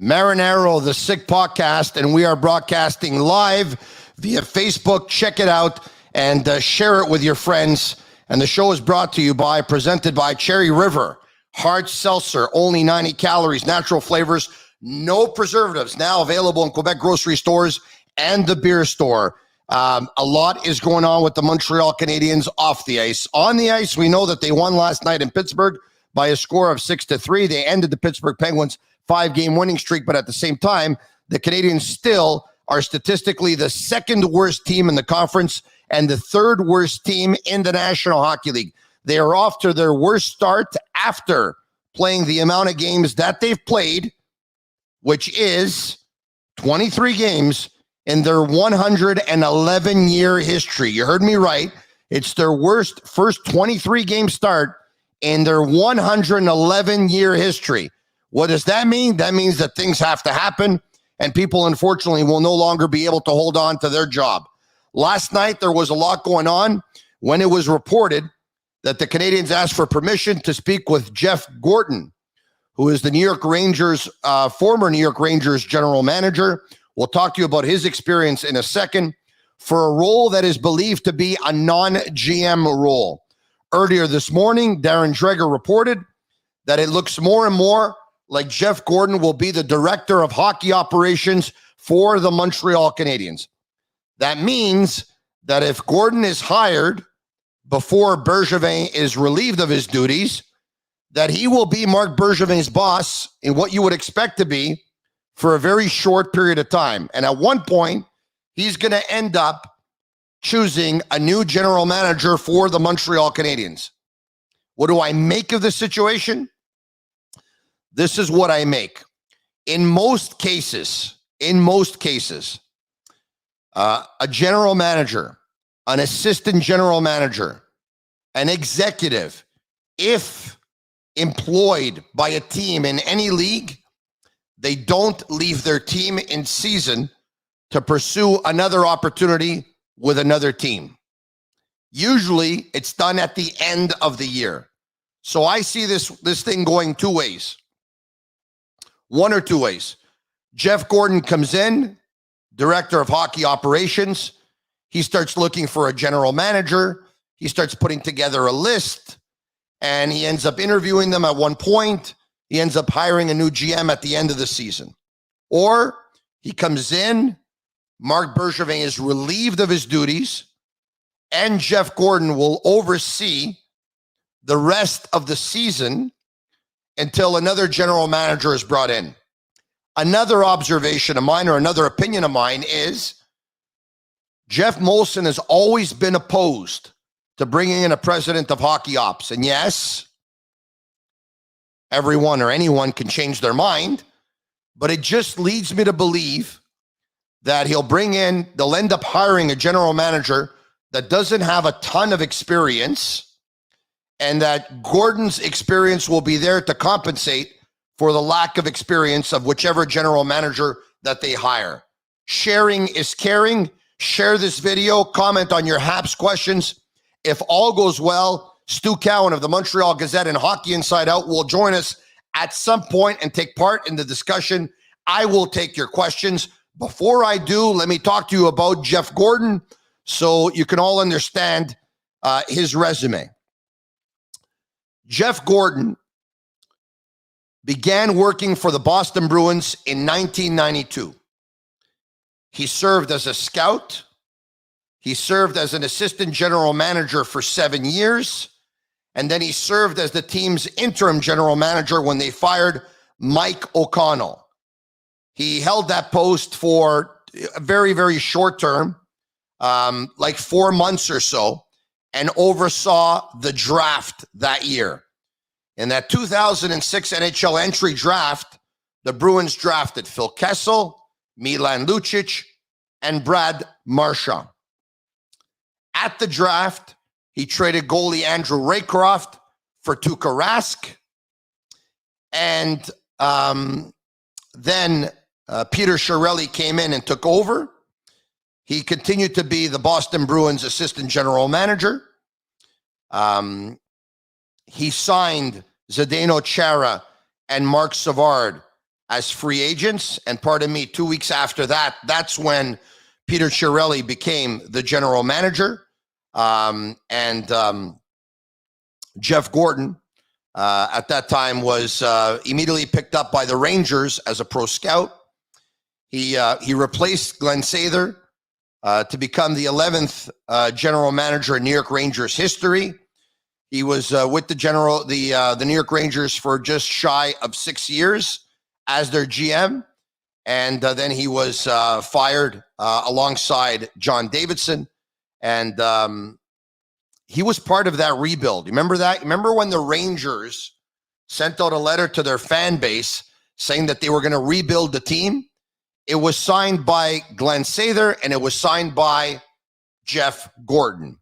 Marinaro, the Sick Podcast, and we are broadcasting live via Facebook. Check it out and share it with your friends. And the show is brought to you by, presented by Cherry River. Hard seltzer, only 90 calories, natural flavors, no preservatives. Now available in Quebec grocery stores and the beer store. A lot is going on with the Montreal Canadiens off the ice. On the ice, we know that they won last night in Pittsburgh by a score of 6-3. They ended the Pittsburgh Penguins' 5-game winning streak, but at the same time, the Canadiens still are statistically the second worst team in the conference and the third worst team in the National Hockey League. They are off to their worst start after playing the amount of games that they've played, which is 23 games in their 111-year history. You heard me right. It's their worst first 23-game start in their 111-year history. What does that mean? That means that things have to happen, and people, unfortunately, will no longer be able to hold on to their job. Last night, there was a lot going on when it was reported that the Canadiens asked for permission to speak with Jeff Gorton, who is the New York Rangers, former New York Rangers general manager. We'll talk to you about his experience in a second, for a role that is believed to be a non-GM role. Earlier this morning, Darren Dreger reported that it looks more and more like Jeff Gorton will be the director of hockey operations for the Montreal Canadiens. That means that if Gorton is hired before Bergevin is relieved of his duties, that he will be Marc Bergevin's boss in what you would expect to be for a very short period of time. And at one point, he's going to end up choosing a new general manager for the Montreal Canadiens. What do I make of this situation? This is what I make. In most cases, a general manager, an assistant general manager, an executive, if employed by a team in any league, they don't leave their team in season to pursue another opportunity with another team. Usually, it's done at the end of the year. So I see this thing going two ways. One or two ways. Jeff Gorton comes in, director of hockey operations. He starts looking for a general manager. He starts putting together a list, and he ends up interviewing them at one point. He ends up hiring a new GM at the end of the season. Or he comes in, Marc Bergevin is relieved of his duties, and Jeff Gorton will oversee the rest of the season until another general manager is brought in. Another observation of mine, or another opinion of mine, is Jeff Molson has always been opposed to bringing in a president of hockey ops. And yes, everyone or anyone can change their mind, but it just leads me to believe that they'll end up hiring a general manager that doesn't have a ton of experience, and that Gordon's experience will be there to compensate for the lack of experience of whichever general manager that they hire. Sharing is caring. Share this video. Comment on your Habs questions. If all goes well, Stu Cowan of the Montreal Gazette and Hockey Inside Out will join us at some point and take part in the discussion. I will take your questions. Before I do, let me talk to you about Jeff Gorton so you can all understand his resume. Jeff Gorton began working for the Boston Bruins in 1992. He served as a scout. He served as an assistant general manager for 7 years. And then he served as the team's interim general manager when they fired Mike O'Connell. He held that post for a very, very short term, like 4 months or so, and oversaw the draft that year. In that 2006 NHL entry draft, the Bruins drafted Phil Kessel, Milan Lucic, and Brad Marchand. At the draft, he traded goalie Andrew Raycroft for Tuukka Rask. And then Peter Chiarelli came in and took over. He continued to be the Boston Bruins assistant general manager. He signed Zdeno Chara and Mark Savard as free agents. And pardon me, 2 weeks after that, that's when Peter Chiarelli became the general manager. Jeff Gorton, at that time, was immediately picked up by the Rangers as a pro scout. He replaced Glenn Sather to become the 11th general manager in New York Rangers history. He was with the New York Rangers for just shy of 6 years as their GM, and then he was fired alongside John Davidson, and he was part of that rebuild. Remember that? Remember when the Rangers sent out a letter to their fan base saying that they were going to rebuild the team? It was signed by Glenn Sather, and it was signed by Jeff Gorton.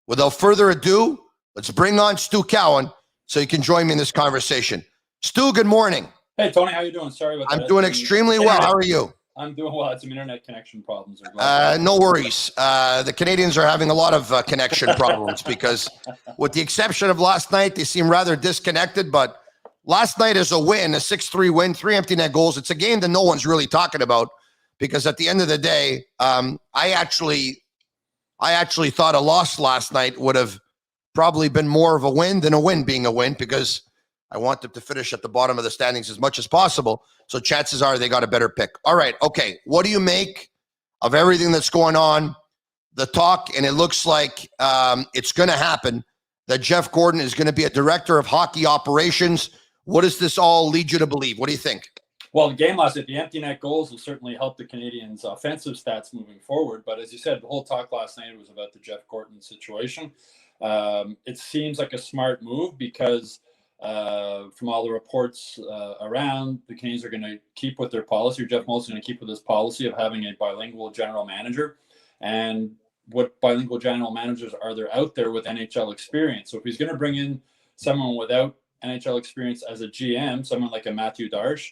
Without further ado, let's bring on Stu Cowan so you can join me in this conversation. Stu, good morning. Hey, Tony, how you doing? Sorry about that. I'm doing extremely well. How are you? I'm doing well. Had some internet connection problems. No worries. The Canadiens are having a lot of connection problems because, with the exception of last night, they seem rather disconnected. But last night is a win, a 6-3 win, 3 empty net goals. It's a game that no one's really talking about because at the end of the day, I actually thought a loss last night would have probably been more of a win than a win being a win, because I want them to finish at the bottom of the standings as much as possible. So chances are they got a better pick. All right. Okay. What do you make of everything that's going on? The talk, and it looks like it's going to happen, that Jeff Gorton is going to be a director of hockey operations. What does this all lead you to believe? What do you think? Well, the game last night, the empty net goals will certainly help the Canadiens' offensive stats moving forward. But as you said, the whole talk last night was about the Jeff Gorton situation. It seems like a smart move because from all the reports around, the Canadiens are going to keep with their policy, or Jeff Molson is going to keep with his policy of having a bilingual general manager. And what bilingual general managers are there out there with NHL experience? So if he's going to bring in someone without NHL experience as a GM, someone like a Matthew Darche,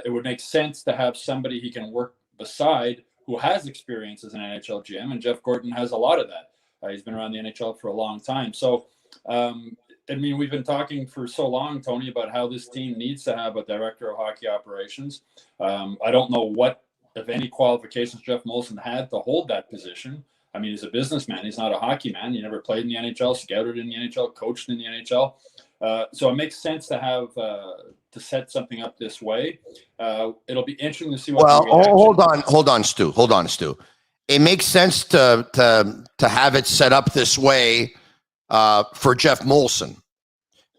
it would make sense to have somebody he can work beside who has experience as an NHL GM. And Jeff Gorton has a lot of that. He's been around the NHL for a long time. So, I mean, we've been talking for so long, Tony, about how this team needs to have a director of hockey operations. I don't know what, if any, qualifications Jeff Molson had to hold that position. I mean, he's a businessman. He's not a hockey man. He never played in the NHL, scouted in the NHL, coached in the NHL. So it makes sense to have to set something up this way. It'll be interesting to see what. Well, hold on, Stu. It makes sense to have it set up this way for Jeff Molson.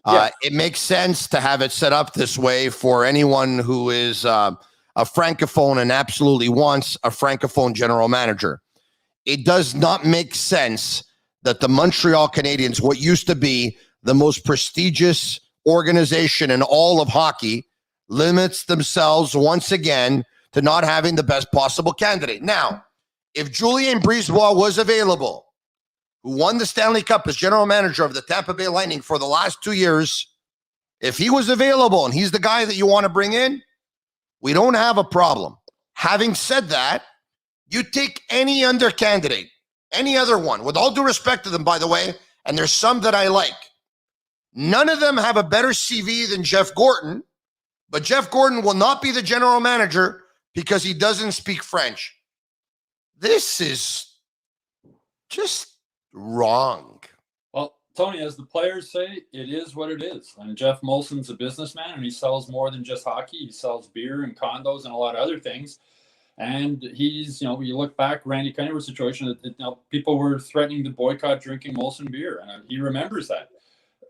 Yeah. It makes sense to have it set up this way for anyone who is a francophone and absolutely wants a francophone general manager. It does not make sense that the Montreal Canadiens, what used to be the most prestigious organization in all of hockey, limits themselves once again to not having the best possible candidate. Now, if Julien Brisebois was available, who won the Stanley Cup as general manager of the Tampa Bay Lightning for the last 2 years, if he was available and he's the guy that you want to bring in, we don't have a problem. Having said that, you take any other candidate, any other one, with all due respect to them, by the way, and there's some that I like. None of them have a better CV than Jeff Gorton, but Jeff Gorton will not be the general manager because he doesn't speak French. This is just wrong. Well, Tony, as the players say, it is what it is. And Jeff Molson's a businessman, and he sells more than just hockey. He sells beer and condos and a lot of other things. And he's, you look back, Randy Cunningham situation, people were threatening to boycott drinking Molson beer, and he remembers that.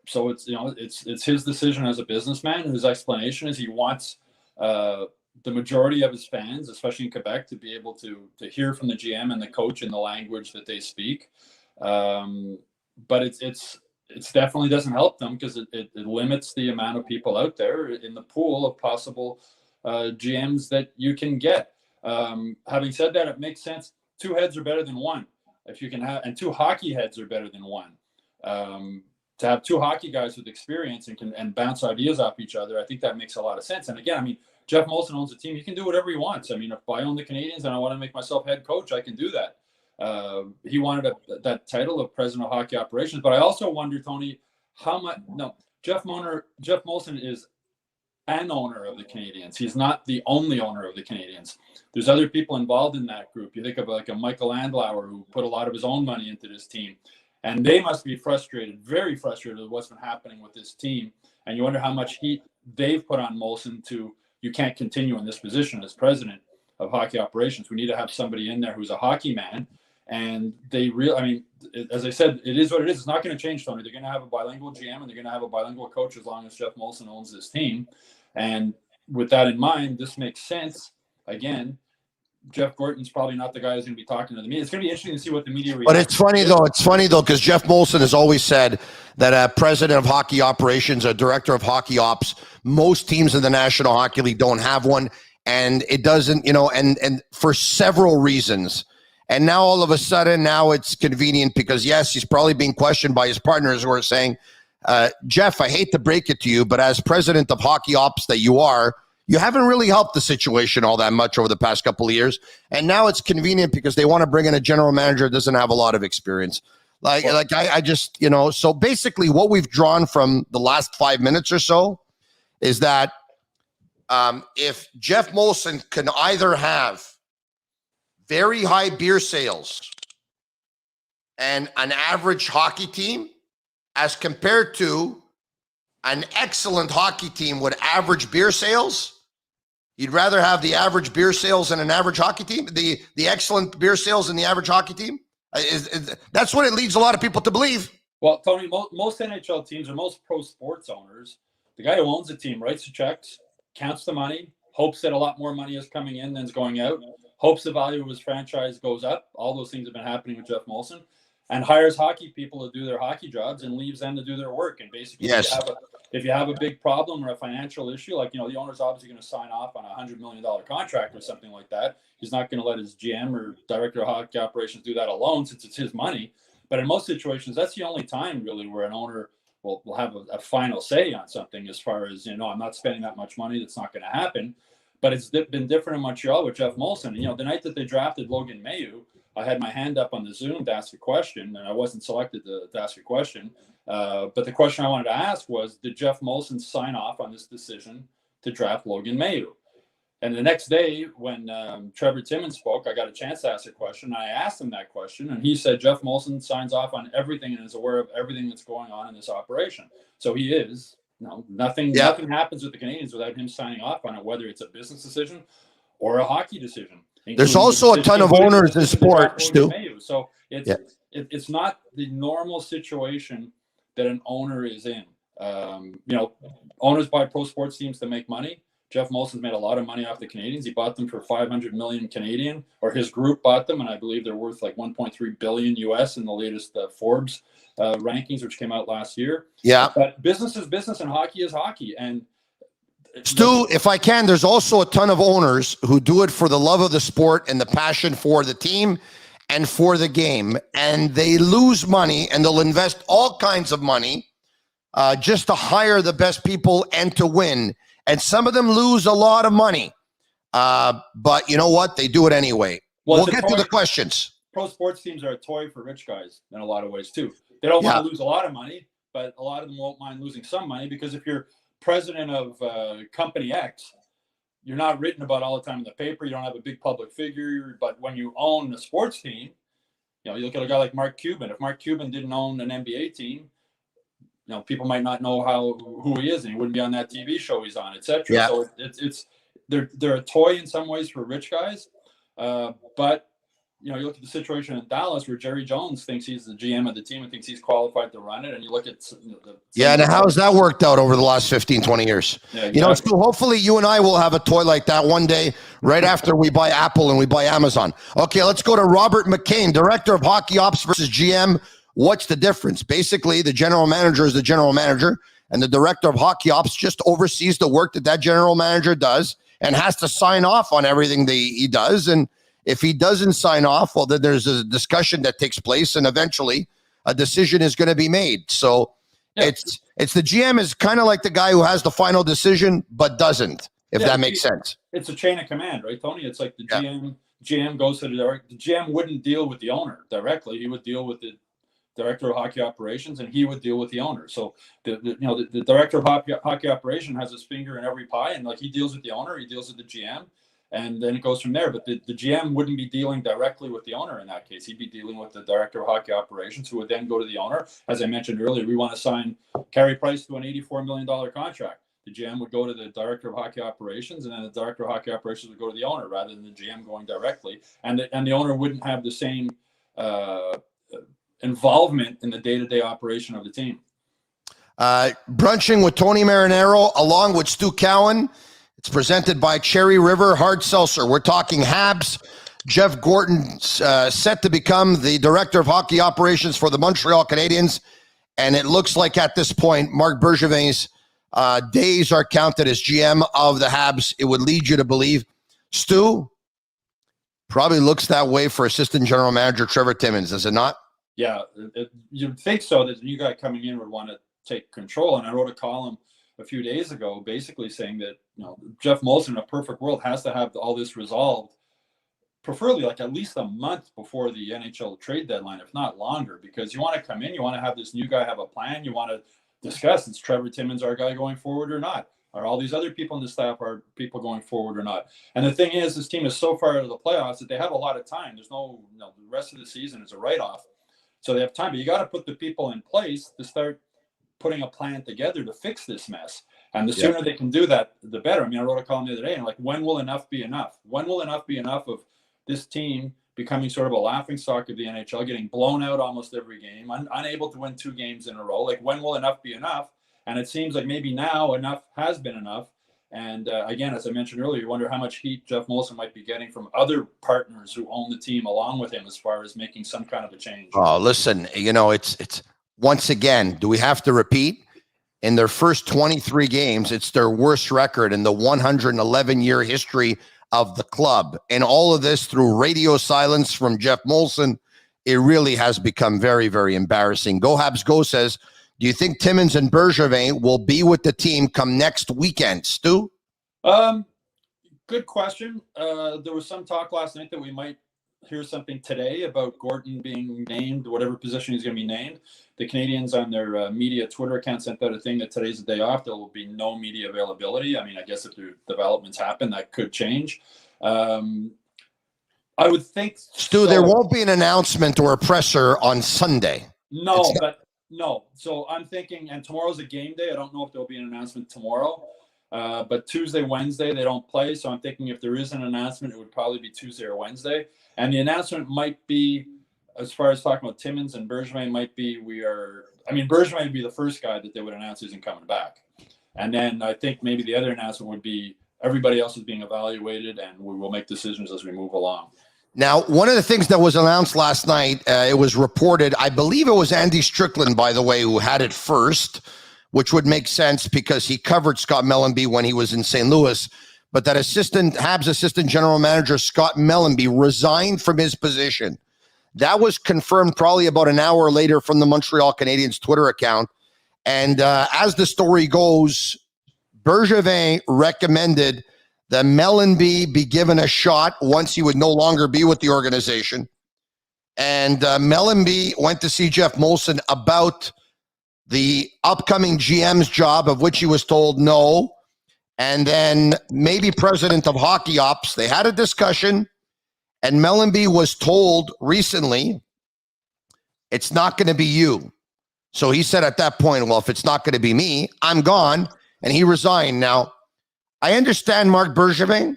So it's his decision as a businessman. His explanation is he wants the majority of his fans, especially in Quebec, to be able to hear from the GM and the coach in the language that they speak. But it's definitely doesn't help them because it limits the amount of people out there in the pool of possible GMs that you can get. Having said that, it makes sense. 2 heads are better than one. If you can have, and 2 hockey heads are better than one. To have 2 hockey guys with experience and bounce ideas off each other, I think that makes a lot of sense. And again, I mean, Jeff Molson owns a team. He can do whatever he wants. I mean, if I own the Canadiens and I want to make myself head coach, I can do that. He wanted that title of president of hockey operations. But I also wonder, Tony, how much? No, Jeff Molson is an owner of the Canadiens. He's not the only owner of the Canadiens. There's other people involved in that group. You think of like a Michael Andlauer, who put a lot of his own money into this team. And they must be frustrated, very frustrated with what's been happening with this team. And you wonder how much heat they've put on Molson to, you can't continue in this position as president of hockey operations. We need to have somebody in there who's a hockey man. And as I said, it is what it is. It's not going to change, Tony. They're going to have a bilingual GM and they're going to have a bilingual coach as long as Jeff Molson owns this team. And with that in mind, this makes sense. Again, Jeff Gorton's probably not the guy who's going to be talking to the media. It's going to be interesting to see what the media reacts. But it's funny though, because Jeff Molson has always said that a president of hockey operations, a director of hockey ops, most teams in the National Hockey League don't have one. And it doesn't, and for several reasons. And now all of a sudden, now it's convenient because, yes, he's probably being questioned by his partners who are saying, Jeff, I hate to break it to you, but as president of hockey ops that you are, you haven't really helped the situation all that much over the past couple of years. And now it's convenient because they want to bring in a general manager that doesn't have a lot of experience. I just, so basically what we've drawn from the last 5 minutes or so is that if Jeff Molson can either have very high beer sales and an average hockey team as compared to an excellent hockey team with average beer sales, you'd rather have the average beer sales and an average hockey team, the excellent beer sales and the average hockey team? That's what it leads a lot of people to believe. Well, Tony, most NHL teams or most pro sports owners, the guy who owns the team writes the checks, counts the money, hopes that a lot more money is coming in than is going out, hopes the value of his franchise goes up. All those things have been happening with Jeff Molson, and hires hockey people to do their hockey jobs and leaves them to do their work. And basically, yes, if you have a big problem or a financial issue, like, the owner's obviously going to sign off on a $100 million contract or something like that. He's not going to let his GM or director of hockey operations do that alone, since it's his money. But in most situations, that's the only time really where an owner will have a final say on something, as far as, I'm not spending that much money. That's not going to happen. But it's been different in Montreal with Jeff Molson. The night that they drafted Logan Mailloux, I had my hand up on the Zoom to ask a question, and I wasn't selected to ask a question. But the question I wanted to ask was, did Jeff Molson sign off on this decision to draft Logan Mailloux? And the next day, when Trevor Timmons spoke, I got a chance to ask a question. I asked him that question, and he said Jeff Molson signs off on everything and is aware of everything that's going on in this operation. So he is. Nothing happens with the Canadiens without him signing off on it, whether it's a business decision or a hockey decision. There's also a ton of owners in sport, Stu. So it's not the normal situation that an owner is in. Owners buy pro sports teams to make money. Jeff Molson's made a lot of money off the Canadiens. He bought them for 500 million Canadian, or his group bought them, and I believe they're worth like 1.3 billion US in the latest Forbes rankings, which came out last year. Yeah. But business is business and hockey is hockey. And Stu, if I can, there's also a ton of owners who do it for the love of the sport and the passion for the team and for the game. And they lose money, and they'll invest all kinds of money just to hire the best people and to win. And some of them lose a lot of money. But you know what? They do it anyway. We'll get to the questions. Pro sports teams are a toy for rich guys in a lot of ways, too. They don't want to lose a lot of money, but a lot of them won't mind losing some money, because if you're president of company X, you're not written about all the time in the paper. You don't have a big public figure. But when you own a sports team, you look at a guy like Mark Cuban. If Mark Cuban didn't own an NBA team, people might not know who he is, and he wouldn't be on that TV show he's on, etc. Yeah. So they're a toy in some ways for rich guys, but you look at the situation in Dallas where Jerry Jones thinks he's the GM of the team and thinks he's qualified to run it, and you look at and how has that worked out over the last 15, 20 years? Yeah, exactly. Hopefully you and I will have a toy like that one day, right after we buy Apple and we buy Amazon. Okay, let's go to Robert McCain, Director of Hockey Ops versus GM. What's the difference? Basically, the general manager is the general manager, and the director of hockey ops just oversees the work that general manager does and has to sign off on everything he does. And if he doesn't sign off, well, then there's a discussion that takes place, and eventually a decision is going to be made. So it's the GM is kind of like the guy who has the final decision but doesn't, if that makes sense. It's a chain of command, right, Tony? It's like the GM goes to the GM wouldn't deal with the owner directly. He would deal with the director of hockey operations, and he would deal with the owner. So the director of hockey operation has his finger in every pie, and like he deals with the owner, he deals with the GM, and then it goes from there. But the GM wouldn't be dealing directly with the owner in that case. He'd be dealing with the director of hockey operations, who would then go to the owner. As I mentioned earlier, we want to sign Carey Price to an $84 million contract. The GM would go to the director of hockey operations, and then the director of hockey operations would go to the owner rather than the GM going directly. And the owner wouldn't have the same involvement in the day-to-day operation of the team. Brunching with Tony Marinaro along with Stu Cowan. It's presented by Cherry River Hard Seltzer. We're talking Habs. Jeff Gorton set to become the director of hockey operations for the Montreal Canadiens. And it looks like at this point, Marc Bergevin's days are counted as GM of the Habs. It would lead you to believe. Stu, probably looks that way for assistant general manager Trevor Timmins, does it not? Yeah, you'd think so, that the new guy coming in would want to take control. And I wrote a column a few days ago basically saying that, Jeff Molson in a perfect world has to have all this resolved, preferably like at least a month before the NHL trade deadline, if not longer, because you want to come in, you want to have this new guy have a plan, you want to discuss, is Trevor Timmins our guy going forward or not? Are all these other people in the staff are people going forward or not? And the thing is, this team is so far out of the playoffs that they have a lot of time. There's no, the rest of the season is a write-off. So they have time, but you got to put the people in place to start putting a plan together to fix this mess. And the sooner they can do that, the better. I mean, I wrote a column the other day, and like, when will enough be enough? When will enough be enough of this team becoming sort of a laughingstock of the NHL, getting blown out almost every game, unable to win 2 games in a row? Like, when will enough be enough? And it seems like maybe now enough has been enough. And again, as I mentioned earlier, you wonder how much heat Jeff Molson might be getting from other partners who own the team along with him as far as making some kind of a change. Oh, listen, it's once again, do we have to repeat? In their first 23 games, it's their worst record in the 111-year history of the club. And all of this through radio silence from Jeff Molson. It really has become very, very embarrassing. Go Habs Go says, do you think Timmins and Bergevin will be with the team come next weekend, Stu? Good question. There was some talk last night that we might hear something today about Gorton being named, whatever position he's going to be named. The Canadiens on their media Twitter account sent out a thing that today's the day off. There will be no media availability. I mean, I guess if the developments happen, that could change. I would think, Stu, there won't be an announcement or a presser on Sunday. No. So I'm thinking, and tomorrow's a game day. I don't know if there'll be an announcement tomorrow. But Tuesday, Wednesday, they don't play. So I'm thinking if there is an announcement, it would probably be Tuesday or Wednesday. And the announcement might be, as far as talking about Timmins and Bergevin, might be Bergevin would be the first guy that they would announce isn't coming back. And then I think maybe the other announcement would be everybody else is being evaluated and we will make decisions as we move along. Now, one of the things that was announced last night, it was reported, I believe it was Andy Strickland, by the way, who had it first, which would make sense because he covered Scott Mellanby when he was in St. Louis. But that Habs assistant general manager, Scott Mellanby, resigned from his position. That was confirmed probably about an hour later from the Montreal Canadiens Twitter account. And as the story goes, Bergevin recommended that Mellanby be given a shot once he would no longer be with the organization. And Mellanby went to see Jeff Molson about the upcoming GM's job, of which he was told no. And then maybe president of hockey ops. They had a discussion, and Mellanby was told recently, it's not going to be you. So he said at that point, well, if it's not going to be me, I'm gone. And he resigned. Now, I understand Marc Bergevin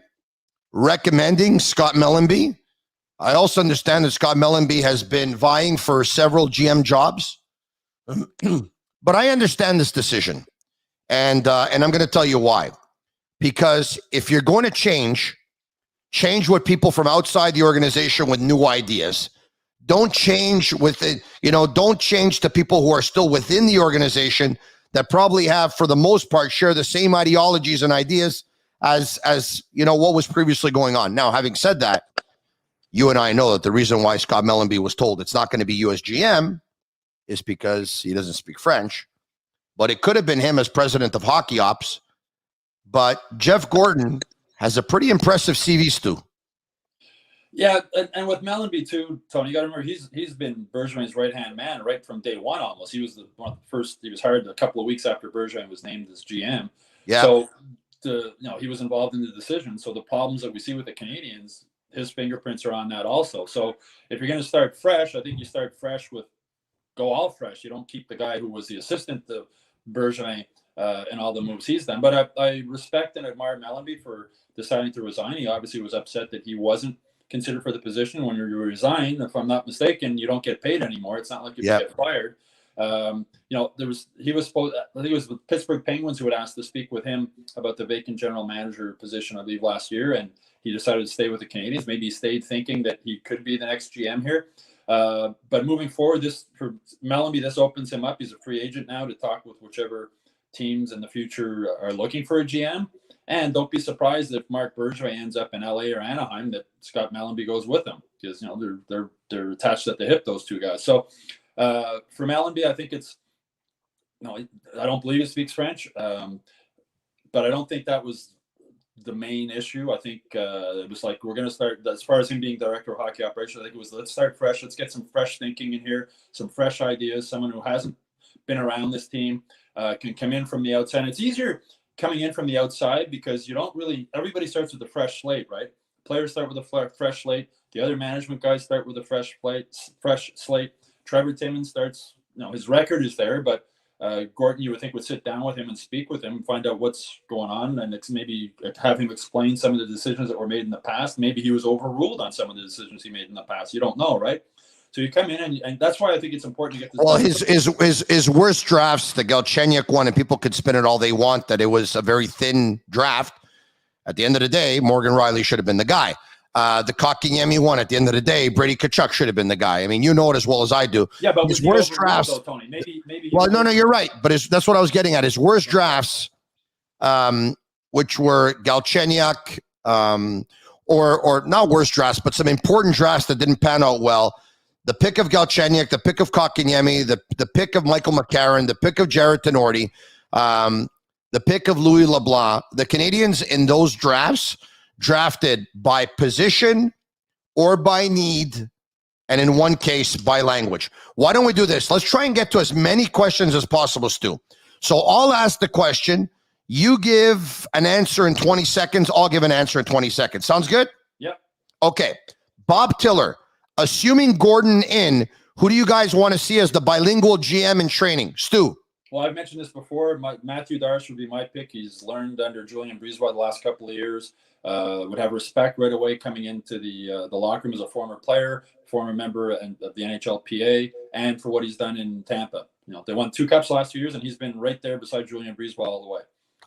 recommending Scott Mellanby. I also understand that Scott Mellanby has been vying for several GM jobs. But I understand this decision. And I'm going to tell you why. Because if you're going to change with people from outside the organization with new ideas. Don't change with it, don't change to people who are still within the organization that probably have, for the most part, share the same ideologies and ideas as what was previously going on. Now, having said that, you and I know that the reason why Scott Mellanby was told it's not going to be you as GM is because he doesn't speak French. But it could have been him as president of hockey ops. But Jeff Gorton has a pretty impressive CV, Stu. Yeah, and with Mellanby too, Tony, you got to remember he's been Bergevin's right-hand man right from day one almost. He was one of the first. He was hired a couple of weeks after Bergevin was named as GM. Yeah. So he was involved in the decision. So the problems that we see with the Canadiens, his fingerprints are on that also. So if you're going to start fresh, I think you start fresh with go all fresh. You don't keep the guy who was the assistant to Bergevin and all the moves he's done. But I respect and admire Mellanby for deciding to resign. He obviously was upset that he wasn't considered for the position. When you resign, if I'm not mistaken, you don't get paid anymore. It's not like you get fired. He was supposed, I think it was the Pittsburgh Penguins who had asked to speak with him about the vacant general manager position, I believe, last year, and he decided to stay with the Canadiens. Maybe he stayed thinking that he could be the next GM here. But moving forward, for Mellanby, this opens him up. He's a free agent now to talk with whichever teams in the future are looking for a GM. And don't be surprised if Marc Bergevin ends up in LA or Anaheim, that Scott Mellanby goes with them, because they're attached at the hip, those two guys. So for Mellanby, I think I don't believe he speaks French, but I don't think that was the main issue. I think it was like, we're going to start, as far as him being director of hockey operations, I think it was, let's start fresh. Let's get some fresh thinking in here, some fresh ideas. Someone who hasn't been around this team can come in from the outside. And it's easier coming in from the outside because everybody starts with a fresh slate, right? Players start with a fresh slate. The other management guys start with a fresh slate. Trevor Timmins starts, his record is there, but Gorton, you would think, would sit down with him and speak with him, find out what's going on, and maybe have him explain some of the decisions that were made in the past. Maybe he was overruled on some of the decisions he made in the past. You don't know, right? So you come in, and that's why I think it's important to get this. Well, his worst drafts, the Galchenyuk one, and people could spin it all they want that it was a very thin draft. At the end of the day, Morgan Riley should have been the guy. The Kotkaniemi one, at the end of the day, Brady Tkachuk should have been the guy. I mean, you know it as well as I do. Yeah, but his worst drafts, though, Tony. Maybe. Well, no, you're right. But that's what I was getting at. His worst drafts, which were Galchenyuk, or not worst drafts, but some important drafts that didn't pan out well. The pick of Galchenyuk, the pick of Kotkaniemi, the pick of Michael McCarron, the pick of Jared Tenorti, the pick of Louis LeBlanc. The Canadiens in those drafts drafted by position or by need, and in one case, by language. Why don't we do this? Let's try and get to as many questions as possible, Stu. So I'll ask the question. You give an answer in 20 seconds. I'll give an answer in 20 seconds. Sounds good? Yep. Okay. Bob Tiller, assuming Gordon in, who do you guys want to see as the bilingual GM in training? Stu. Well, I've mentioned this before. Matthew Darche would be my pick. He's learned under Julien Brisebois the last couple of years. Would have respect right away coming into the locker room as a former player, former member of the NHLPA, and for what he's done in Tampa. They won 2 cups last 2 years, and he's been right there beside Julien Brisebois all the way.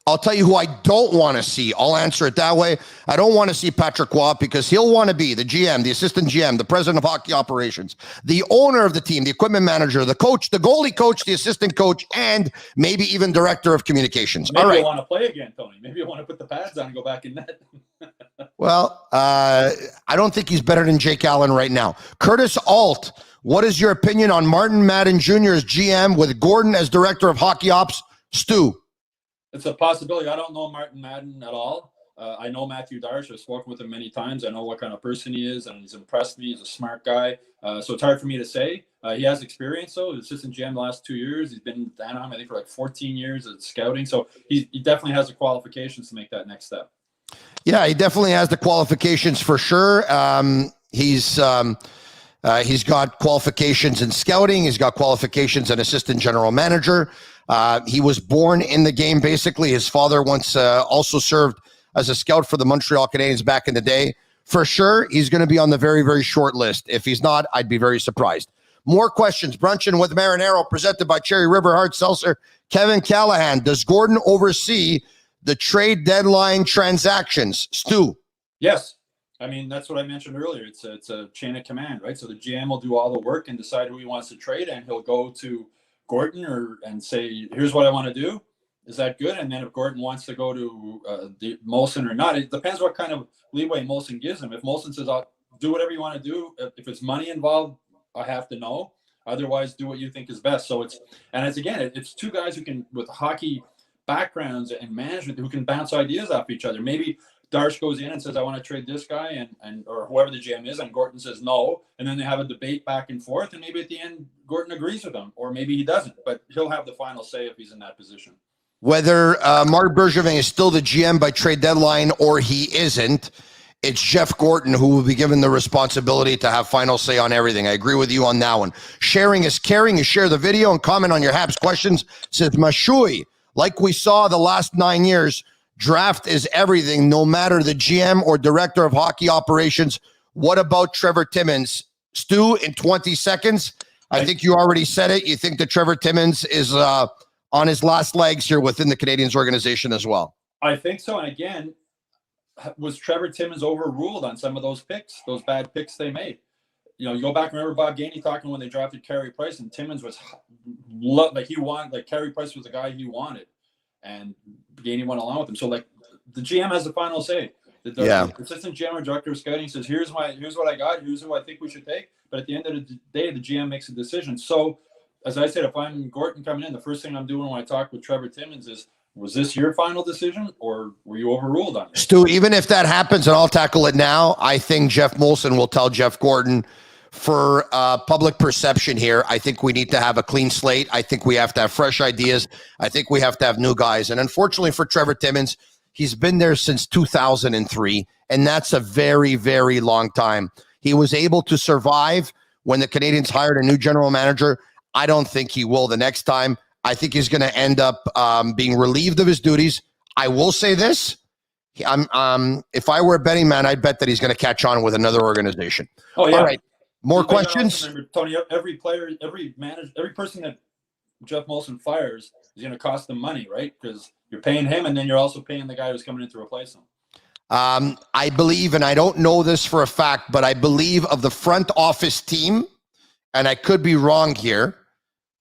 I'll tell you who I don't want to see. I'll answer it that way. I don't want to see Patrick Waugh because he'll want to be the GM, the assistant GM, the president of hockey operations, the owner of the team, the equipment manager, the coach, the goalie coach, the assistant coach, and maybe even director of communications. Maybe all right. You want to play again, Tony. Maybe you want to put the pads on and go back in net. Well, I don't think he's better than Jake Allen right now. Curtis Alt, what is your opinion on Martin Madden Jr. as GM with Gordon as director of hockey ops? Stu. It's a possibility. I don't know Martin Madden at all. I know Matthew Darche. I've spoken with him many times. I know what kind of person he is, and he's impressed me. He's a smart guy. So it's hard for me to say. He has experience, though. He's assistant GM the last 2 years. He's been in Anaheim, I think, for like 14 years at scouting. So he definitely has the qualifications to make that next step. Yeah, he definitely has the qualifications for sure. He's got qualifications in scouting. He's got qualifications as assistant general manager. He was born in the game, basically. His father once also served as a scout for the Montreal Canadiens back in the day. For sure, he's going to be on the very, very short list. If he's not, I'd be very surprised. More questions. Brunchin with Marinaro, presented by Cherry River Hard Seltzer. Kevin Callahan, does Gordon oversee the trade deadline transactions? Stu. Yes. I mean, that's what I mentioned earlier. It's a chain of command, right? So the GM will do all the work and decide who he wants to trade, and he'll go to Gorton and say, here's what I want to do. Is that good? And then if Gorton wants to go to Molson or not, it depends what kind of leeway Molson gives him. If Molson says, I'll do whatever you want to do, if it's money involved, I have to know. Otherwise, do what you think is best. So it's two guys who can, with hockey backgrounds and management, who can bounce ideas off each other. Maybe Darsh goes in and says, I want to trade this guy, or whoever the GM is, and Gorton says no, and then they have a debate back and forth, and maybe at the end Gorton agrees with him, or maybe he doesn't, but he'll have the final say if he's in that position. Whether Marc Bergevin is still the GM by trade deadline or he isn't, it's Jeff Gorton who will be given the responsibility to have final say on everything. I agree with you on that one. Sharing is caring. You share the video and comment on your Habs questions. Says Mashui, like we saw the last 9 years, draft is everything, no matter the GM or director of hockey operations. What about Trevor Timmins? Stu, in 20 seconds, I think you already said it. You think that Trevor Timmins is on his last legs here within the Canadiens organization as well? I think so. And again, was Trevor Timmins overruled on some of those picks, those bad picks they made? You know, you go back, remember Bob Gainey talking when they drafted Carey Price, and Timmins was like Carey Price was the guy he wanted, and Gainey went along with him. So like the GM has the final say. The assistant GM or director of scouting says, here's what I got, here's who I think we should take. But at the end of the day, the GM makes a decision. So as I said, if I'm Gorton coming in, the first thing I'm doing when I talk with Trevor Timmins is, was this your final decision, or were you overruled on it? Stu, even if that happens, and I'll tackle it now, I think Jeff Molson will tell Jeff Gorton, for public perception here, I think we need to have a clean slate. I think we have to have fresh ideas. I think we have to have new guys. And unfortunately for Trevor Timmins, he's been there since 2003, and that's a very, very long time. He was able to survive when the Canadiens hired a new general manager. I don't think he will the next time. I think he's going to end up being relieved of his duties. I will say this. If I were a betting man, I'd bet that he's going to catch on with another organization. Oh, yeah. All right. More questions? Remember, Tony, every player, every manager, every person that Jeff Molson fires is going to cost them money, right? Because you're paying him, and then you're also paying the guy who's coming in to replace him. I believe, and I don't know this for a fact, but I believe of the front office team, and I could be wrong here,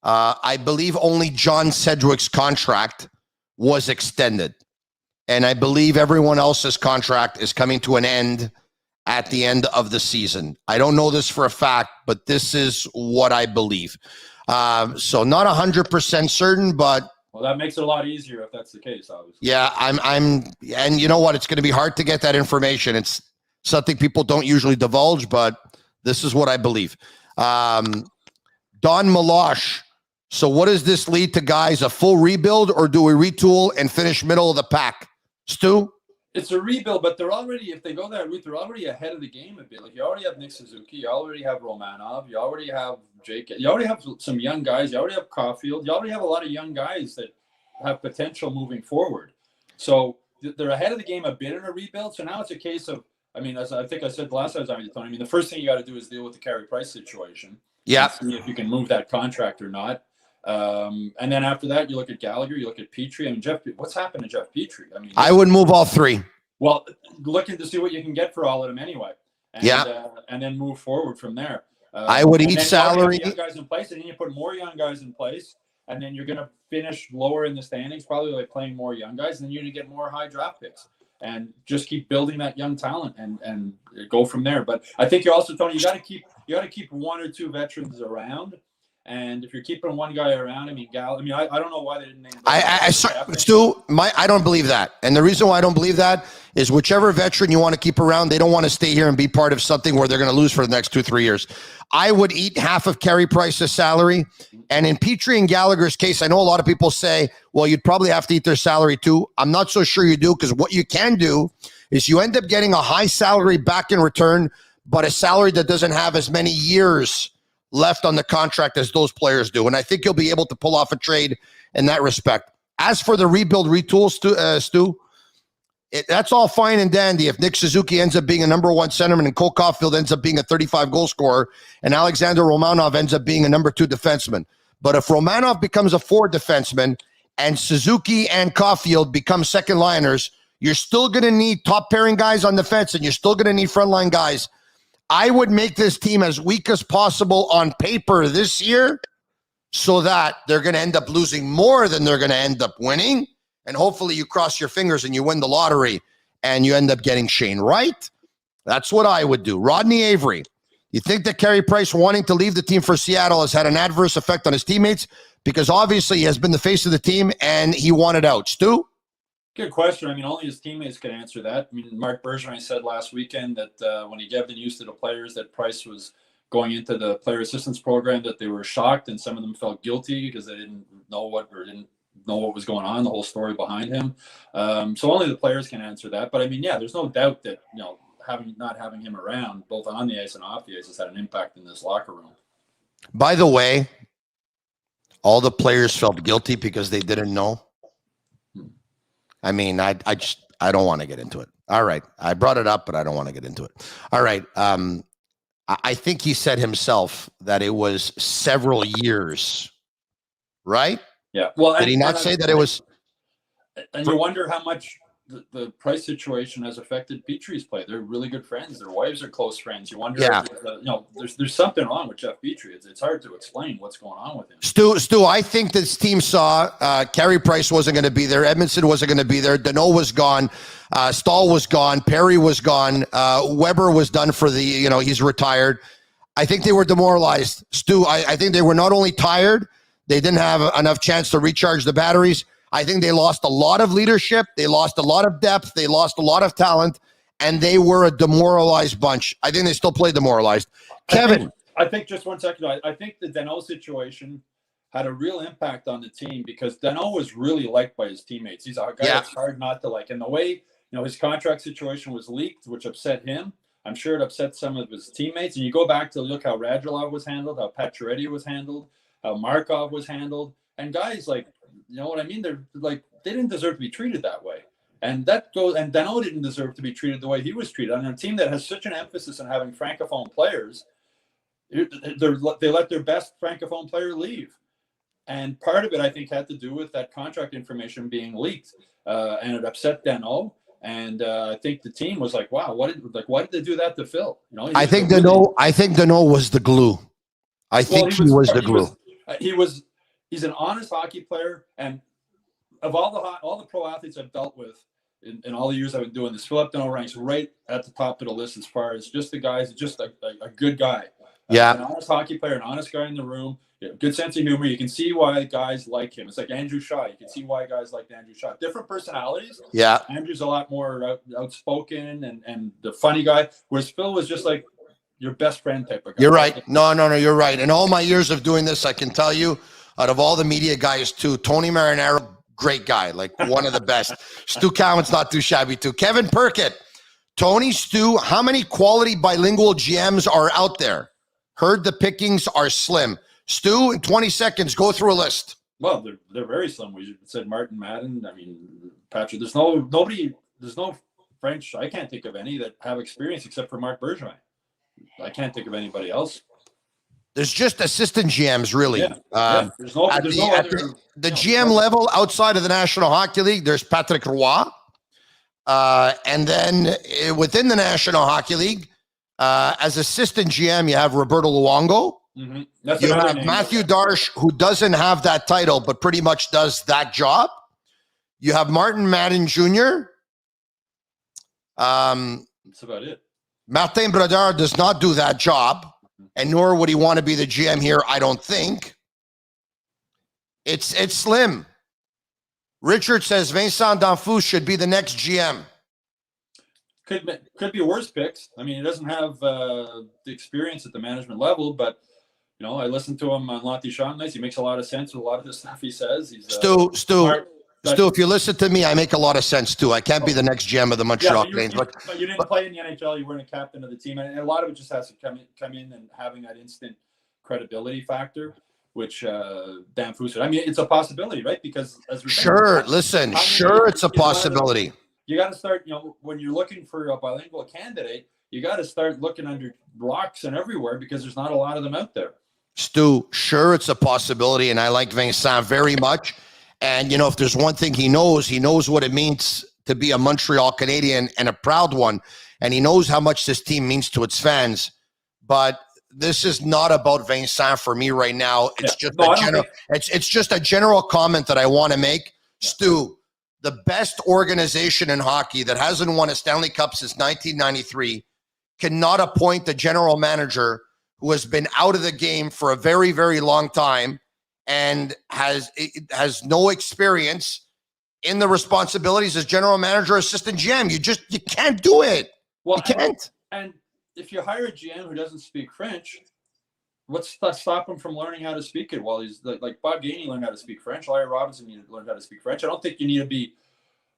I believe only John Sedgwick's contract was extended. And I believe everyone else's contract is coming to an end at the end of the season. I don't know this for a fact, but this is what I believe. So not 100% certain, but well, that makes it a lot easier if that's the case, obviously. yeah, and you know what? It's going to be hard to get that information. It's something people don't usually divulge, but this is what I believe. Don Milosh. So what does this lead to, guys? A full rebuild, or do we retool and finish middle of the pack? Stu? It's a rebuild, but they're already, if they go that route, they're already ahead of the game a bit. Like, you already have Nick Suzuki, you already have Romanov, you already have Jake, you already have some young guys, you already have Caulfield, you already have a lot of young guys that have potential moving forward. So they're ahead of the game a bit in a rebuild. So now it's a case of, I mean, as I think I said the last time I was on with Tony, I mean, the first thing you got to do is deal with the Carey Price situation. Yeah. See if you can move that contract or not. And then after that, you look at Gallagher, you look at Petrie. I mean, what's happened to Jeff Petrie? I mean, I would move all three. Well, looking to see what you can get for all of them anyway. And, and then move forward from there. I would eat salary. Young guys in place, and then you put more young guys in place, and then you're going to finish lower in the standings, probably like playing more young guys, and then you're going to get more high draft picks, and just keep building that young talent and go from there. But I think you also, Tony, you got to keep one or two veterans around. And if you're keeping one guy around, I mean, I don't know why they didn't name Stu, I don't believe that. And the reason why I don't believe that is whichever veteran you want to keep around, they don't want to stay here and be part of something where they're going to lose for the next 2-3 years. I would eat half of Carey Price's salary. And in Petrie and Gallagher's case, I know a lot of people say, well, you'd probably have to eat their salary too. I'm not so sure you do, because what you can do is you end up getting a high salary back in return, but a salary that doesn't have as many years left on the contract as those players do. And I think you'll be able to pull off a trade in that respect. As for the rebuild retool, Stu, that's all fine and dandy if Nick Suzuki ends up being a number one centerman and Cole Caulfield ends up being a 35 goal scorer and Alexander Romanov ends up being a number 2 defenseman. But if Romanov becomes a 4 defenseman and Suzuki and Caulfield become second liners, you're still going to need top pairing guys on defense, and you're still going to need frontline guys. I would make this team as weak as possible on paper this year so that they're going to end up losing more than they're going to end up winning. And hopefully you cross your fingers and you win the lottery and you end up getting Shane Wright. That's what I would do. Rodney Avery, you think that Carey Price wanting to leave the team for Seattle has had an adverse effect on his teammates? Because obviously he has been the face of the team and he wanted out. Stu? Good question. I mean, only his teammates can answer that. I mean, Marc Bergevin said last weekend that when he gave the news to the players that Price was going into the player assistance program, that they were shocked, and some of them felt guilty because they didn't know what was going on, the whole story behind him. So only the players can answer that. But I mean, yeah, there's no doubt that not having him around, both on the ice and off the ice, has had an impact in this locker room. By the way, all the players felt guilty because they didn't know. I mean, I don't want to get into it. All right. I brought it up, but I don't want to get into it. All right. I think he said himself that it was several years, right? Yeah. Well, did he not say that it was? And you wonder how much the Price situation has affected Petry's play. They're really good friends. Their wives are close friends. You wonder, if there's something wrong with Jeff Petry. It's hard to explain what's going on with him. Stu, I think this team saw Carey Price wasn't going to be there. Edmondson wasn't going to be there. Danault was gone. Stahl was gone. Perry was gone. Weber was done for he's retired. I think they were demoralized. Stu, I think they were not only tired, they didn't have enough chance to recharge the batteries. I think they lost a lot of leadership. They lost a lot of depth. They lost a lot of talent, and they were a demoralized bunch. I think they still play demoralized. Kevin. I think just 1 second. I think the Danault situation had a real impact on the team because Danault was really liked by his teammates. He's a guy that's hard not to like. And the way, his contract situation was leaked, which upset him. I'm sure it upset some of his teammates. And you go back to look how Radulov was handled, how Pacioretty was handled, how Markov was handled. And guys like, you know what I mean? They're like, they didn't deserve to be treated that way. And Danault didn't deserve to be treated the way he was treated. On a team that has such an emphasis on having Francophone players, they let their best Francophone player leave. And part of it, I think, had to do with that contract information being leaked. And it upset Danault. And I think the team was like, wow, why did they do that to Phil? I think Danault was the glue. He was the glue. He's an honest hockey player, and of all the pro athletes I've dealt with in all the years I've been doing this, Philip Danault ranks right at the top of the list as far as just the guys, just a good guy. Yeah, an honest hockey player, an honest guy in the room, good sense of humor. You can see why guys like him. It's like Andrew Shaw. You can see why guys like Andrew Shaw. Different personalities. Yeah, Andrew's a lot more outspoken and the funny guy, whereas Phil was just like your best friend type of guy. You're right. No, you're right. In all my years of doing this, I can tell you, out of all the media guys too, Tony Marinaro, great guy, like one of the best. Stu Cowan's not too shabby too. Kevin Perkett, Tony, Stu, how many quality bilingual GMs are out there? Heard the pickings are slim. Stu, in 20 seconds, go through a list. Well, they're very slim. We said Martin Madden. I mean, Patrick. There's no French. I can't think of any that have experience except for Marc Bergevin. I can't think of anybody else. There's just assistant GMs, really. There's no other. The GM level outside of the National Hockey League, there's Patrick Roy. And then within the National Hockey League, as assistant GM, you have Roberto Luongo. Mm-hmm. You have Matthew Darche, who doesn't have that title, but pretty much does that job. You have Martin Madden Jr. That's about it. Martin Brodeur does not do that job. And nor would he want to be the GM here, I don't think. It's slim. Richard says Vincent D'Anfous should be the next GM. Could be worse picks. I mean, he doesn't have the experience at the management level, but I listen to him on Lanty Sean nights. He makes a lot of sense with a lot of the stuff he says. He's Stu, if you listen to me, I make a lot of sense too. I can't be the next GM of the Montreal Canadiens. But you didn't play in the NHL. You weren't a captain of the team, and a lot of it just has to come in and having that instant credibility factor, which D'Anfous said. I mean, it's a possibility, right? Because as we're saying, it's a possibility. You got to start. When you're looking for a bilingual candidate, you got to start looking under rocks and everywhere because there's not a lot of them out there. Stu, sure, it's a possibility, and I like Vincent very much. And, if there's one thing he knows what it means to be a Montreal Canadien and a proud one. And he knows how much this team means to its fans. But this is not about Vincent for me right now. It's just a general comment that I want to make. Yeah. Stu, the best organization in hockey that hasn't won a Stanley Cup since 1993 cannot appoint the general manager who has been out of the game for a very, very long time and has no experience in the responsibilities as general manager, assistant GM. You can't do it. Well, you can't. And if you hire a GM who doesn't speak French, what's to stop him from learning how to speak it while he's like Bob Gainey learned how to speak French. Larry Robinson needed to learn how to speak French. I don't think you need to be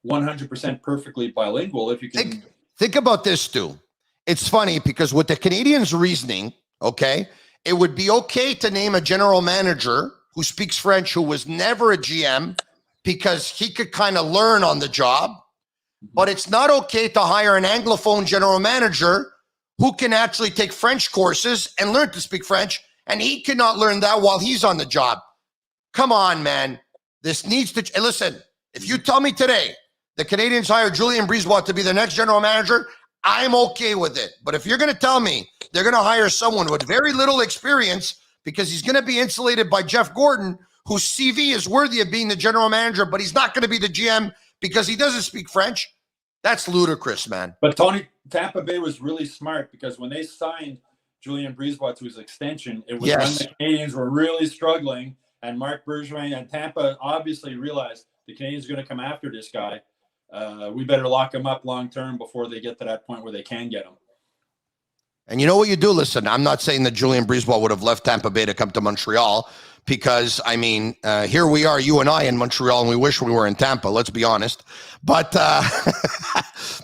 100% perfectly bilingual if you can. Think about this, Stu. It's funny because with the Canadiens' reasoning, okay, it would be okay to name a general manager who speaks French who was never a GM because he could kind of learn on the job. But it's not okay to hire an Anglophone general manager who can actually take French courses and learn to speak French, and he cannot learn that while he's on the job. Come on, man. This needs to... Listen, if you tell me today the Canadiens hire Julien Brisebois to be the next general manager, I'm okay with it. But if you're going to tell me they're going to hire someone with very little experience because he's going to be insulated by Jeff Gorton, whose CV is worthy of being the general manager, but he's not going to be the GM because he doesn't speak French, that's ludicrous, man. But Tony, Tampa Bay was really smart because when they signed Julien Brisebois to his extension, it was when the Canadiens were really struggling, and Marc Bergevin and Tampa obviously realized the Canadiens are going to come after this guy. We better lock him up long term before they get to that point where they can get him. And you know what you do? Listen, I'm not saying that Julien Brisebois would have left Tampa Bay to come to Montreal because, I mean, here we are, you and I in Montreal, and we wish we were in Tampa, let's be honest. But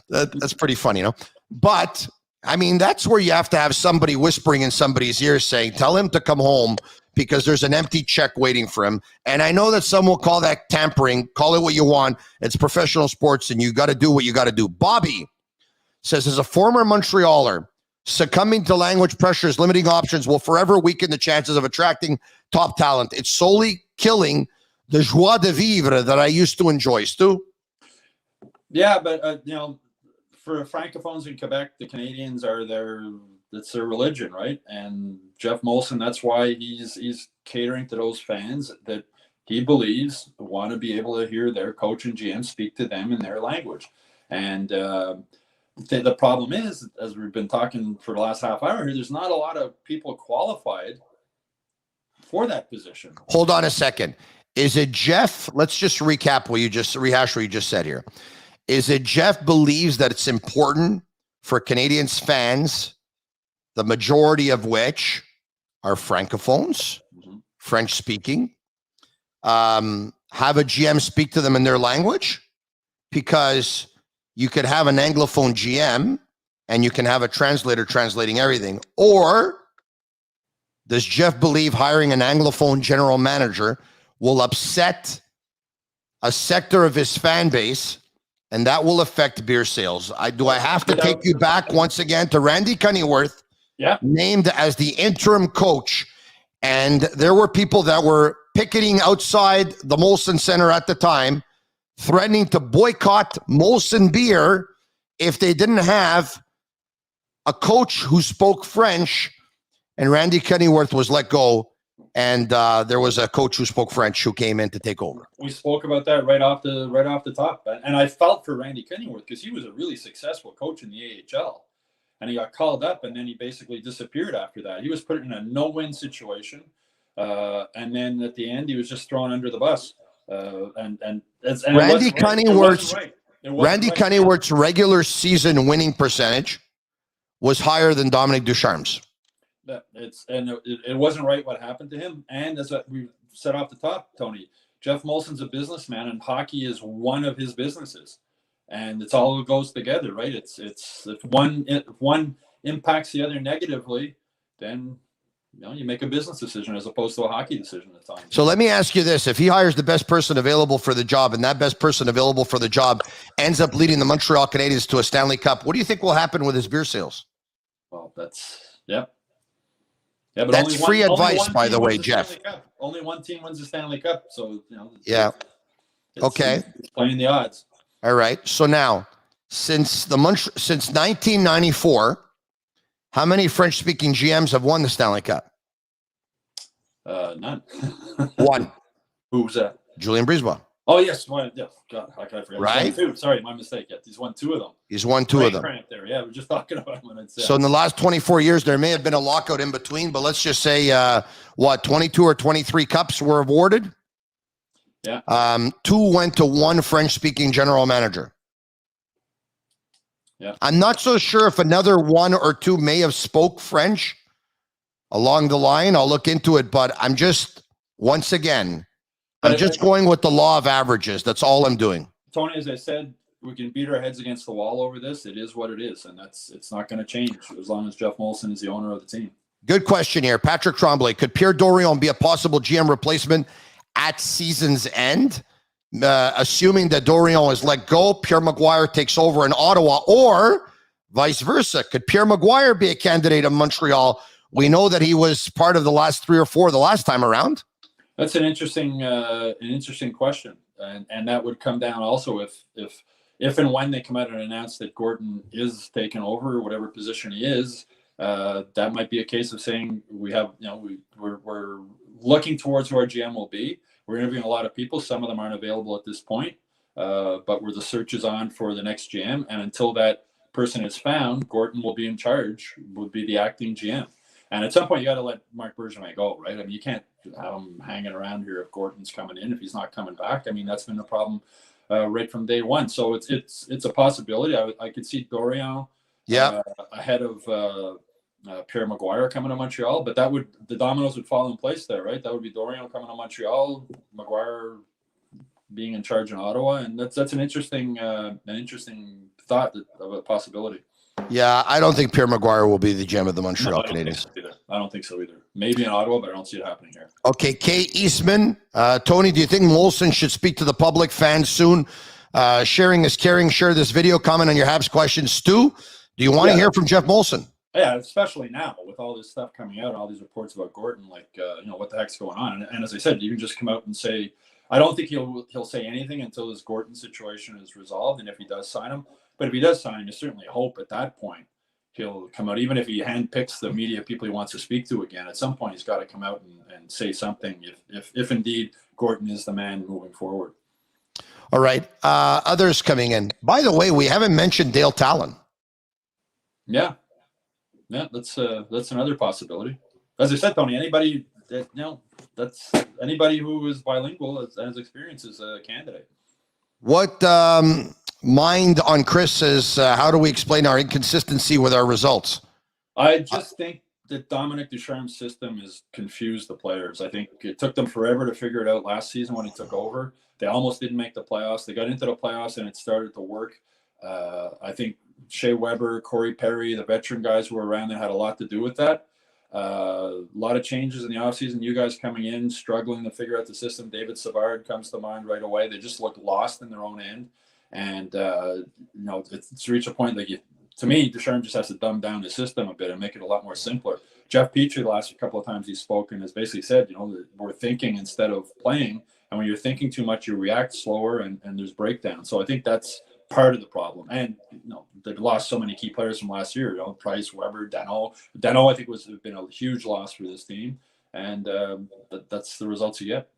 that's pretty funny, you know? But, I mean, that's where you have to have somebody whispering in somebody's ear saying, tell him to come home because there's an empty check waiting for him. And I know that some will call that tampering. Call it what you want. It's professional sports, and you got to do what you got to do. Bobby says, as a former Montrealer, succumbing to language pressures, limiting options will forever weaken the chances of attracting top talent. It's solely killing the joie de vivre that I used to enjoy. Stu? Yeah, but, you know, for Francophones in Quebec, the Canadiens are it's their religion, right? And Jeff Molson, that's why he's catering to those fans that he believes want to be able to hear their coach and GM speak to them in their language. And the problem is, as we've been talking for the last half hour here, there's not a lot of people qualified for that position. Hold on a second. Is it Jeff? Let's just rehash what you just said here. Is it Jeff believes that it's important for Canadiens fans, the majority of which are Francophones, French speaking, have a GM speak to them in their language? Because you could have an Anglophone GM and you can have a translator translating everything. Or does Jeff believe hiring an Anglophone general manager will upset a sector of his fan base and that will affect beer sales? I have to take you back once again to Randy Cunneyworth, named as the interim coach. And there were people that were picketing outside the Molson Center at the time, threatening to boycott Molson beer if they didn't have a coach who spoke French. And Randy Cunneyworth was let go. And there was a coach who spoke French who came in to take over. We spoke about that right off the top. And I felt for Randy Cunneyworth because he was a really successful coach in the AHL. And he got called up, and then he basically disappeared after that. He was put in a no-win situation. And then at the end, he was just thrown under the bus. Randy Cunneyworth's regular season winning percentage was higher than Dominic Ducharme's. It wasn't right what happened to him. And as we said off the top, Tony, Jeff Molson's a businessman, and hockey is one of his businesses. And it's all goes together, right? It's if one impacts the other negatively, then you make a business decision as opposed to a hockey decision at times. So let me ask you this: if he hires the best person available for the job, and that best person available for the job ends up leading the Montreal Canadiens to a Stanley Cup, what do you think will happen with his beer sales? Well, Yeah, but that's free advice, by the way, Jeff. Only one team wins the Stanley Cup, so Okay. It's playing the odds. All right. So now, since 1994, how many French-speaking GMs have won the Stanley Cup? None. One. Who was that? Julien Brisebois. Oh yes, one. Yeah. God, how can I forget? Right. Two. Sorry, my mistake. Yeah, he's won two of them. He's won two of them. There. Yeah, we're just talking about him. So in the last 24 years, there may have been a lockout in between, but let's just say, 22 or 23 cups were awarded? Yeah. 2 went to 1 French-speaking general manager. Yeah. I'm not so sure if another 1 or 2 may have spoke French along the line. I'll look into it, but I'm just, once again, I'm just going with the law of averages. That's all I'm doing. Tony, as I said, we can beat our heads against the wall over this. It is what it is, and it's not going to change as long as Jeff Molson is the owner of the team. Good question here. Patrick Tremblay, could Pierre Dorion be a possible GM replacement at season's end? Assuming that Dorion is let go, Pierre Maguire takes over in Ottawa, or vice versa. Could Pierre Maguire be a candidate in Montreal? We know that he was part of the last 3 or 4 the last time around. That's an interesting question, and that would come down also if and when they come out and announce that Gorton is taking over whatever position he is. That might be a case of saying we're looking towards who our GM will be. We're interviewing a lot of people. Some of them aren't available at this point, but where the search is on for the next GM, and until that person is found, Gorton will be in charge. Would be the acting GM. And at some point, you got to let Marc Bergevin go, right? I mean, you can't have him hanging around here if Gorton's coming in, if he's not coming back. I mean, that's been the problem right from day one. So it's a possibility. I could see Dorion ahead of Pierre Maguire coming to Montreal, but the dominoes would fall in place there, right? That would be Dorion coming to Montreal, Maguire being in charge in Ottawa, and that's an interesting thought of a possibility. Yeah, I don't think Pierre Maguire will be the GM of the Montreal Canadiens. I don't think so either. Maybe in Ottawa, but I don't see it happening here. Okay, Kay Eastman. Tony, do you think Molson should speak to the public, fans soon? Sharing is caring. Share this video. Comment on your Habs questions. Stu, do you want to hear from Jeff Molson? Yeah, especially now with all this stuff coming out, all these reports about Gorton, what the heck's going on? And as I said, you can just come out and say, I don't think he'll say anything until this Gorton situation is resolved, and if he does sign him. But if he does sign, you certainly hope at that point he'll come out, even if he handpicks the media people he wants to speak to again. At some point, he's got to come out and say something if indeed Gorton is the man moving forward. All right. Others coming in. By the way, we haven't mentioned Dale Talon. Yeah, that's another possibility. As I said, Tony, anybody who is bilingual has experience as a candidate. What mind on Chris says, how do we explain our inconsistency with our results? I just think that Dominic Ducharme's system has confused the players. I think it took them forever to figure it out last season when he took over. They almost didn't make the playoffs. They got into the playoffs and it started to work. I think Shea Weber, Corey Perry, the veteran guys who were around there had a lot to do with that. A lot of changes in the offseason. You guys coming in, struggling to figure out the system. David Savard comes to mind right away. They just looked lost in their own end. And, it's reached a point to me, Ducharme just has to dumb down the system a bit and make it a lot more simpler. Jeff Petrie, the last couple of times he's spoken, has basically said, we're thinking instead of playing. And when you're thinking too much, you react slower and there's breakdown. So I think that's part of the problem. And, they've lost so many key players from last year, Price, Weber, Dano. Dano, I think, has been a huge loss for this team. And that's the results you get.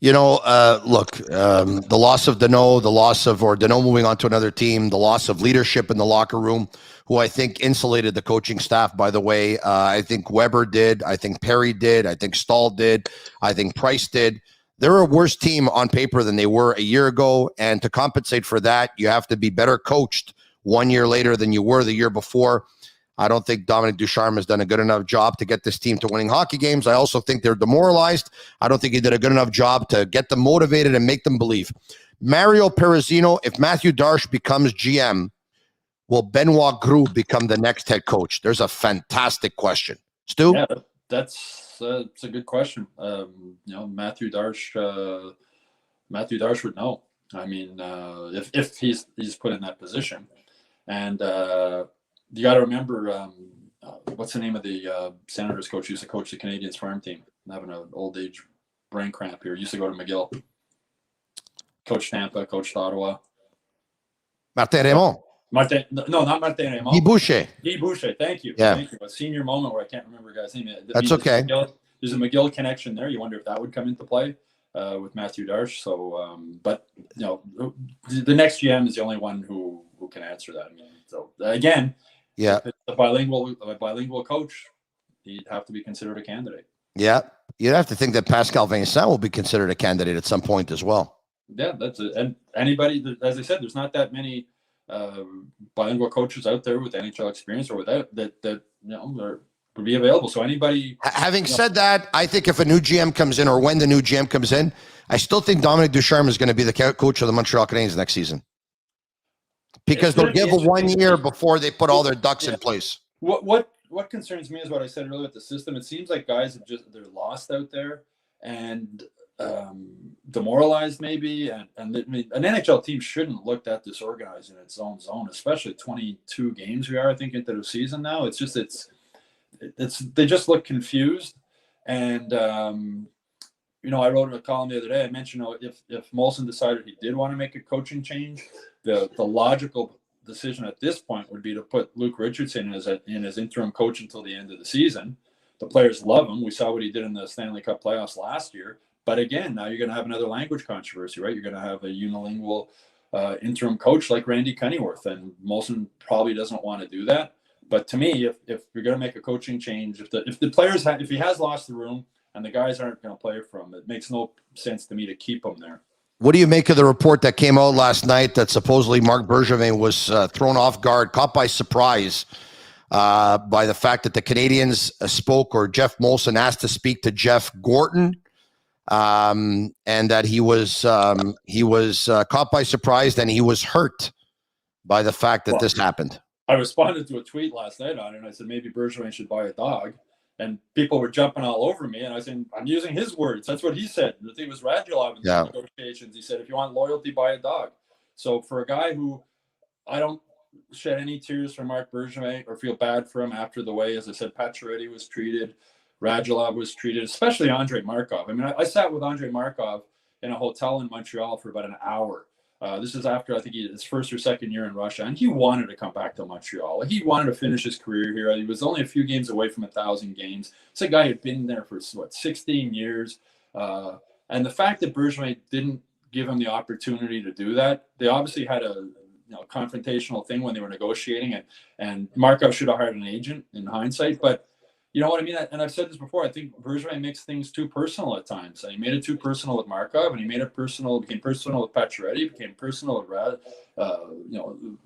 Look, the loss of Dano, Dano moving on to another team, the loss of leadership in the locker room, who I think insulated the coaching staff, by the way. I think Weber did. I think Perry did. I think Stahl did. I think Price did. They're a worse team on paper than they were a year ago. And to compensate for that, you have to be better coached 1 year later than you were the year before. I don't think Dominic Ducharme has done a good enough job to get this team to winning hockey games. I also think they're demoralized. I don't think he did a good enough job to get them motivated and make them believe. Mario Perezzino, if Matthew Darche becomes GM, will Benoit Groulx become the next head coach? There's a fantastic question. Stu? Yeah, that's a good question. Matthew Darche would know. I mean, if he's put in that position. And you got to remember, what's the name of the Senators coach who used to coach the Canadiens farm team? I'm having an old age brain cramp here. Used to go to McGill. Coach Tampa, coached Ottawa. Martin Raymond. No, not Martin Raymond. Guy Boucher. Guy Boucher, thank you. Yeah. Thank you. A senior moment where I can't remember a guy's name. That's okay. There's a McGill connection there. You wonder if that would come into play with Matthew Darche. So, but the next GM is the only one who can answer that. I mean, so again, if it's a bilingual coach, he'd have to be considered a candidate. Yeah. you'd have to think that Pascal Vincent will be considered a candidate at some point as well. Yeah, that's it. And anybody, as I said, there's not that many bilingual coaches out there with NHL experience or without that would be available. So anybody. Having said that, I think if a new GM comes in, or when the new GM comes in, I still think Dominic Ducharme is going to be the coach of the Montreal Canadiens next season, because they'll give a 1 year before they put all their ducks in place. What concerns me is what I said earlier with the system. It seems like guys they're lost out there and demoralized maybe. And I mean, an NHL team shouldn't look that disorganized in its own zone, especially 22 games we are, I think, into the season now. It's just they just look confused. And I wrote a column the other day. I mentioned if Molson decided he did want to make a coaching change, the logical decision at this point would be to put Luke Richardson in as interim coach until the end of the season. The players love him. We saw what he did in the Stanley Cup playoffs last year. But again, now you're going to have another language controversy, right? You're going to have a unilingual interim coach like Randy Cunneyworth, and Molson probably doesn't want to do that. But to me, if you're going to make a coaching change, if the players if he has lost the room and the guys aren't going to play for him, it makes no sense to me to keep him there. What do you make of the report that came out last night that supposedly Marc Bergevin was thrown off guard, caught by surprise by the fact that the Canadiens spoke, or Jeff Molson asked to speak to Jeff Gorton, and that he was caught by surprise and he was hurt by the fact that this happened? I responded to a tweet last night on it, and I said maybe Bergevin should buy a dog. And people were jumping all over me, and I said, I'm using his words. That's what he said. I think it was Radulov in the negotiations. He said, if you want loyalty, buy a dog. So for a guy who I don't shed any tears for Marc Bergevin or feel bad for him after the way, as I said, Pacioretty was treated, Radulov was treated, especially Andrei Markov. I mean, I sat with Andrei Markov in a hotel in Montreal for about an hour. This is after, I think, his first or second year in Russia, and he wanted to come back to Montreal. He wanted to finish his career here. He was only a few games away from 1,000 games. It's a guy who had been there for, 16 years. And the fact that Bergevin didn't give him the opportunity to do that, they obviously had a confrontational thing when they were negotiating, and Markov should have hired an agent in hindsight. But you know what I mean? And I've said this before. I think Bergevin makes things too personal at times. And he made it too personal with Markov, and he made it became personal with Pacioretty, became personal with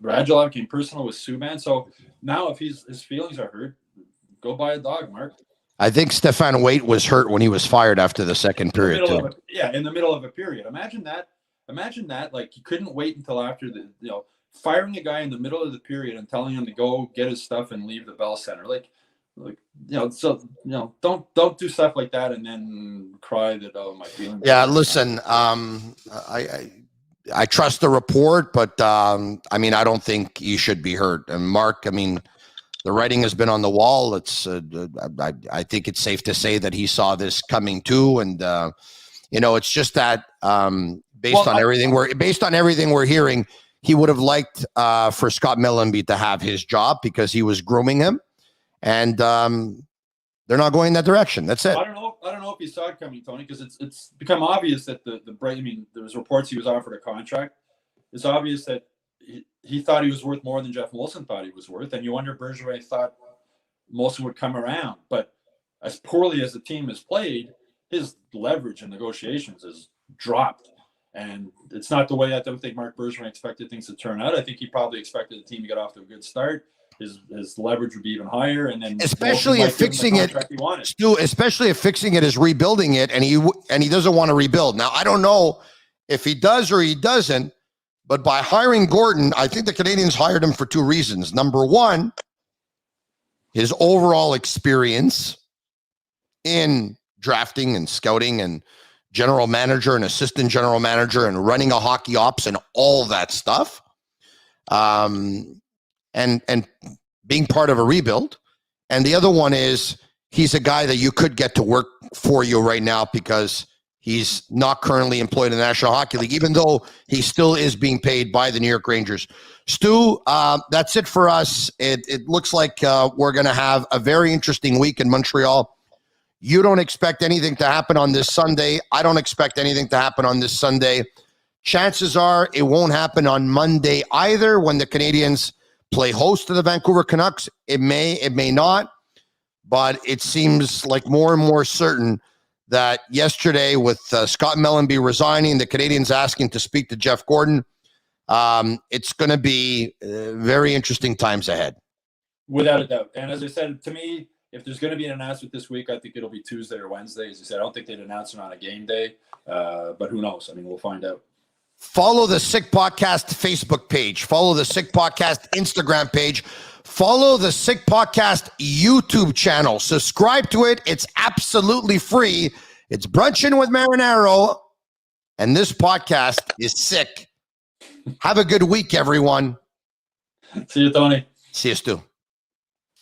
Radulov, became personal with Subban. So now if his feelings are hurt, go buy a dog, Mark. I think Stefan Waite was hurt when he was fired after the second period too. In the middle of a period. Imagine that. Like, you couldn't wait until after firing a guy in the middle of the period and telling him to go get his stuff and leave the Bell Center. Don't do stuff like that and then cry that, oh, my feelings. Yeah, listen, I trust the report, but I mean, I don't think he should be hurt. And Mark, I mean, the writing has been on the wall. It's I think it's safe to say that he saw this coming too, and it's just that based on everything we're hearing, he would have liked for Scott Mellanby to have his job because he was grooming him. And they're not going in that direction. That's it. I don't know if he saw it coming, Tony, because it's become obvious that there was reports he was offered a contract. It's obvious that he thought he was worth more than Jeff Molson thought he was worth, and you wonder if Bergevin thought Molson would come around. But as poorly as the team has played, his leverage in negotiations has dropped, and it's not the way I don't think Marc Bergevin expected things to turn out. I think he probably expected the team to get off to a good start. His leverage would be even higher, and then especially if fixing it, Stu, especially if fixing it is rebuilding it, and he doesn't want to rebuild. Now, I don't know if he does or he doesn't, but by hiring Gorton, I think the Canadiens hired him for two reasons. Number one, his overall experience in drafting and scouting and general manager and assistant general manager and running a hockey ops and all that stuff. And being part of a rebuild. And the other one is he's a guy that you could get to work for you right now because he's not currently employed in the National Hockey League, even though he still is being paid by the New York Rangers. Stu, that's it for us. It looks like we're going to have a very interesting week in Montreal. You don't expect anything to happen on this Sunday. I don't expect anything to happen on this Sunday. Chances are it won't happen on Monday either when the Canadiens play host to the Vancouver Canucks. It may not, but it seems like more and more certain that yesterday with Scott Mellanby resigning, the Canadiens asking to speak to Jeff Gorton, it's going to be very interesting times ahead. Without a doubt. And as I said, to me, if there's going to be an announcement this week, I think it'll be Tuesday or Wednesday. As you said, I don't think they'd announce it on a game day, but who knows? I mean, we'll find out. Follow the Sick Podcast Facebook page. Follow the Sick Podcast Instagram page. Follow the Sick Podcast YouTube channel. Subscribe to it. It's absolutely free. It's Brunchin with Marinaro, and this podcast is sick. Have a good week, everyone. See you, Tony. See you, Stu.